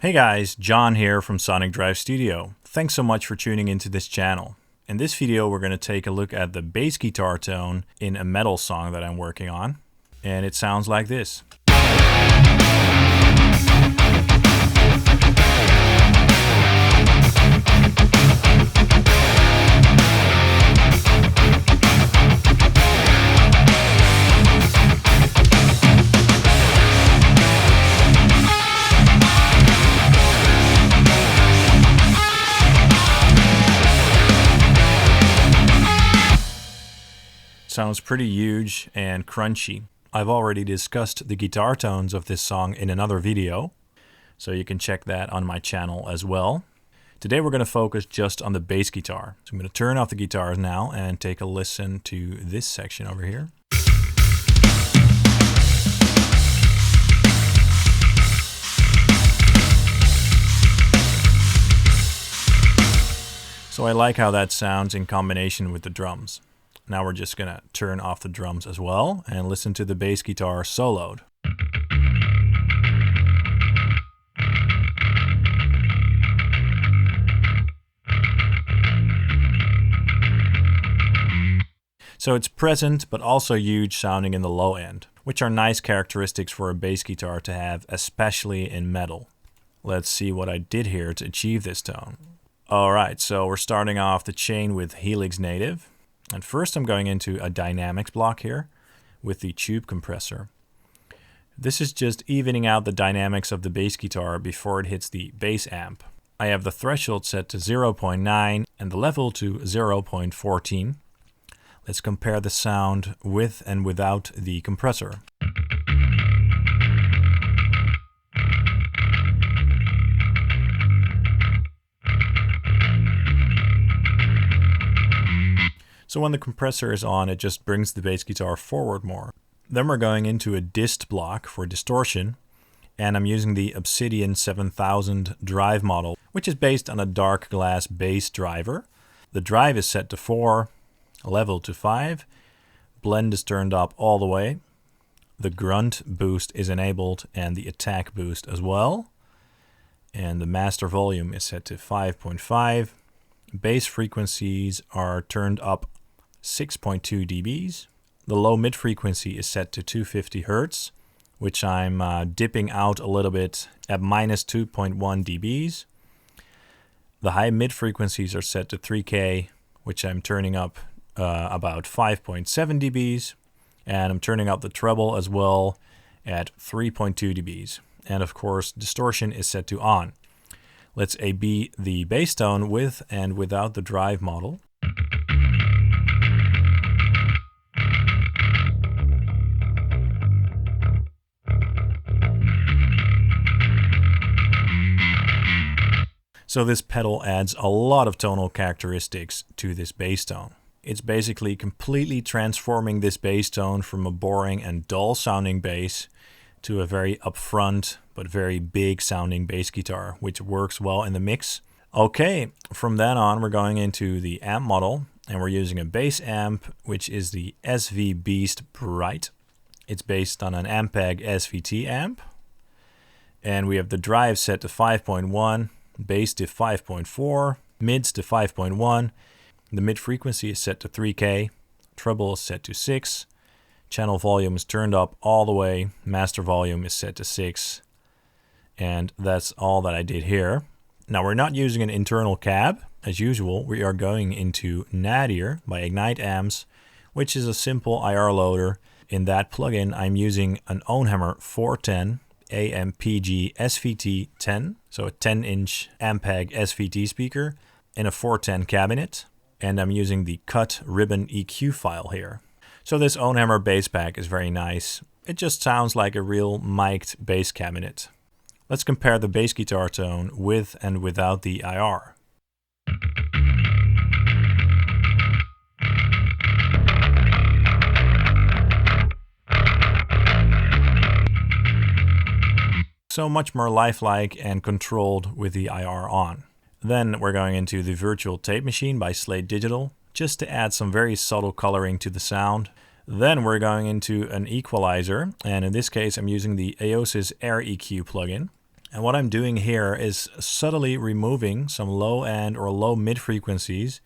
Hey guys, John here from Sonic Drive Studio. Thanks so much for tuning into this channel. In this video we're going to take a look at the bass guitar tone in a metal song that I'm working on. And it sounds like this. Sounds pretty huge and crunchy. I've already discussed the guitar tones of this song in another video, so you can check that on my channel as well. Today we're going to focus just on the bass guitar. So I'm going to turn off the guitars now and take a listen to this section over here. So I like how that sounds in combination with the drums. Now we're just gonna turn off the drums as well and listen to the bass guitar soloed. So it's present but also huge sounding in the low end, which are nice characteristics for a bass guitar to have, especially in metal. Let's see what I did here to achieve this tone. Alright, so we're starting off the chain with Helix Native. And first I'm going into a dynamics block here with the tube compressor. This is just evening out the dynamics of the bass guitar before it hits the bass amp. I have the threshold set to 0.9 and the level to 0.14. Let's compare the sound with and without the compressor. So when the compressor is on, it just brings the bass guitar forward more. Then we're going into a dist block for distortion, and I'm using the Obsidian 7000 drive model, which is based on a dark glass bass driver. The drive is set to 4, level to 5, blend is turned up all the way, the grunt boost is enabled and the attack boost as well, and the master volume is set to 5.5. Bass frequencies are turned up 6.2 dBs. The low mid frequency is set to 250 Hz, which I'm dipping out a little bit at minus 2.1 dBs. The high mid frequencies are set to 3K, which I'm turning up about 5.7 dBs. And I'm turning up the treble as well at 3.2 dBs. And of course, distortion is set to on. Let's A/B the bass tone with and without the drive model. So this pedal adds a lot of tonal characteristics to this bass tone. It's basically completely transforming this bass tone from a boring and dull sounding bass to a very upfront but very big sounding bass guitar, which works well in the mix. Okay, from then on we're going into the amp model and we're using a bass amp, which is the SV Beast Bright. It's based on an AMPG SVT amp. And we have the drive set to 5.1, bass to 5.4, mids to 5.1. The mid frequency is set to 3K, treble is set to 6. Channel volume is turned up all the way, master volume is set to 6, and that's all that I did here. Now we're not using an internal cab. As usual, we are going into Nadir by Ignite Amps, which is a simple IR loader. In that plugin, I'm using an OwnHammer 410 AMPG SVT 10, so a 10-inch AMPG SVT speaker in a 410 cabinet, and I'm using the cut ribbon EQ file here. So this OwnHammer bass pack is very nice. It just sounds like a real mic'd bass cabinet. Let's compare the bass guitar tone with and without the IR. So much more lifelike and controlled with the IR on. Then we're going into the Virtual Tape Machine by Slate Digital, just to add some very subtle coloring to the sound. Then we're going into an equalizer, and in this case I'm using the Aosis Air EQ plugin. And what I'm doing here is subtly removing some low end or low mid frequencies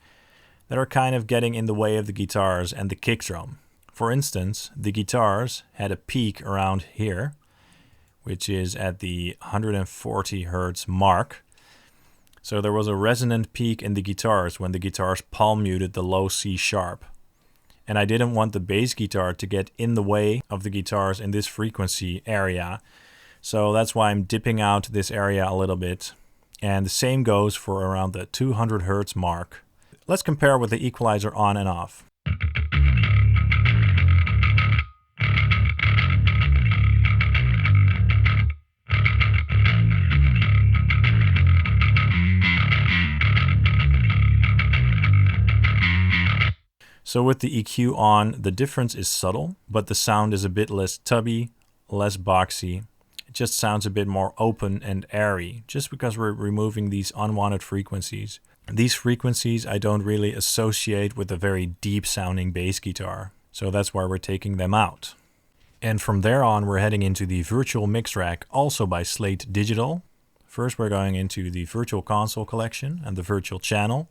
that are kind of getting in the way of the guitars and the kick drum. For instance, the guitars had a peak around here, which is at the 140 Hertz mark. So there was a resonant peak in the guitars when the guitars palm muted the low C sharp. And I didn't want the bass guitar to get in the way of the guitars in this frequency area. So that's why I'm dipping out this area a little bit. And the same goes for around the 200 Hertz mark. Let's compare with the equalizer on and off. So with the EQ on, the difference is subtle, but the sound is a bit less tubby, less boxy. It just sounds a bit more open and airy, just because we're removing these unwanted frequencies. These frequencies I don't really associate with a very deep sounding bass guitar, so that's why we're taking them out. And from there on, we're heading into the virtual mix rack, also by Slate Digital. First, we're going into the virtual console collection and the virtual channel,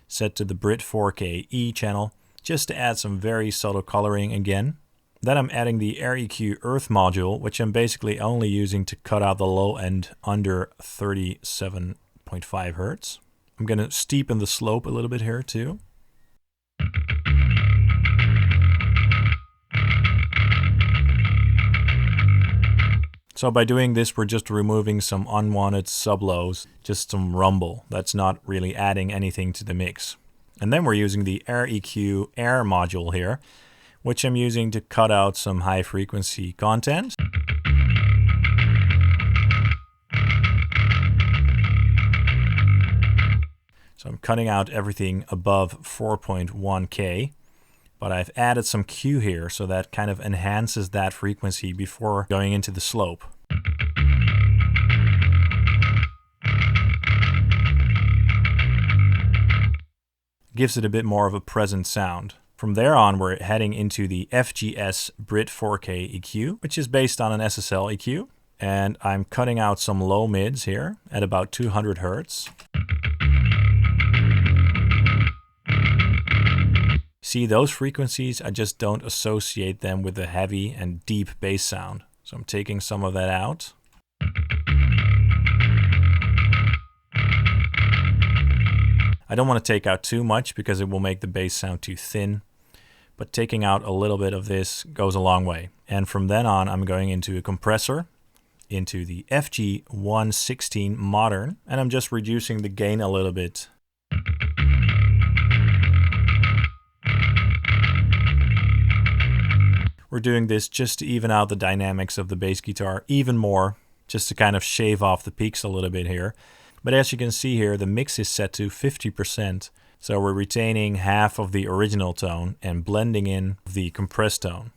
set to the Brit 4K E channel, just to add some very subtle coloring again. Then I'm adding the AirEQ Earth module, which I'm basically only using to cut out the low end under 37.5 Hertz. I'm going to steepen the slope a little bit here too. So by doing this, we're just removing some unwanted sublows, just some rumble. That's not really adding anything to the mix. And then we're using the AirEQ Air module here, which I'm using to cut out some high frequency content. So I'm cutting out everything above 4.1K, but I've added some Q here, so that kind of enhances that frequency before going into the slope. Gives it a bit more of a present sound. From there on, we're heading into the FGS Brit 4K EQ, which is based on an SSL EQ. And I'm cutting out some low mids here at about 200 Hertz. See, those frequencies, I just don't associate them with a heavy and deep bass sound. So I'm taking some of that out. I don't want to take out too much because it will make the bass sound too thin, but taking out a little bit of this goes a long way. And from then on, I'm going into a compressor, into the FG116 Modern, and I'm just reducing the gain a little bit. We're doing this just to even out the dynamics of the bass guitar even more, just to kind of shave off the peaks a little bit here. But as you can see here, the mix is set to 50%. So we're retaining half of the original tone and blending in the compressed tone.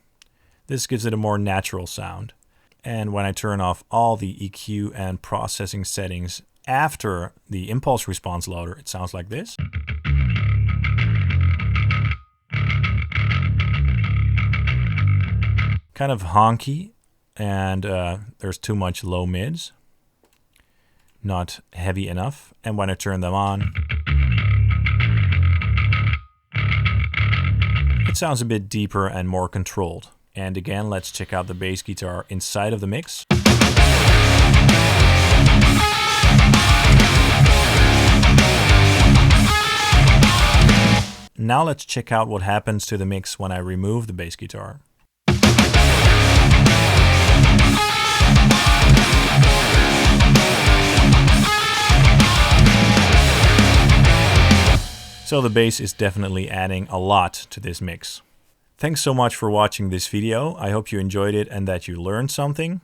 This gives it a more natural sound. And when I turn off all the EQ and processing settings after the impulse response loader, it sounds like this. Kind of honky, and there's too much low mids. Not heavy enough. And when I turn them on, it sounds a bit deeper and more controlled. And again, let's check out the bass guitar inside of the mix. Now let's check out what happens to the mix when I remove the bass guitar. So the bass is definitely adding a lot to this mix. Thanks so much for watching this video. I hope you enjoyed it and that you learned something.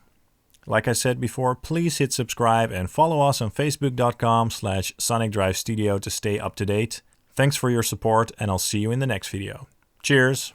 Like I said before, please hit subscribe and follow us on facebook.com/sonicdrivestudio to stay up to date. Thanks for your support, and I'll see you in the next video. Cheers!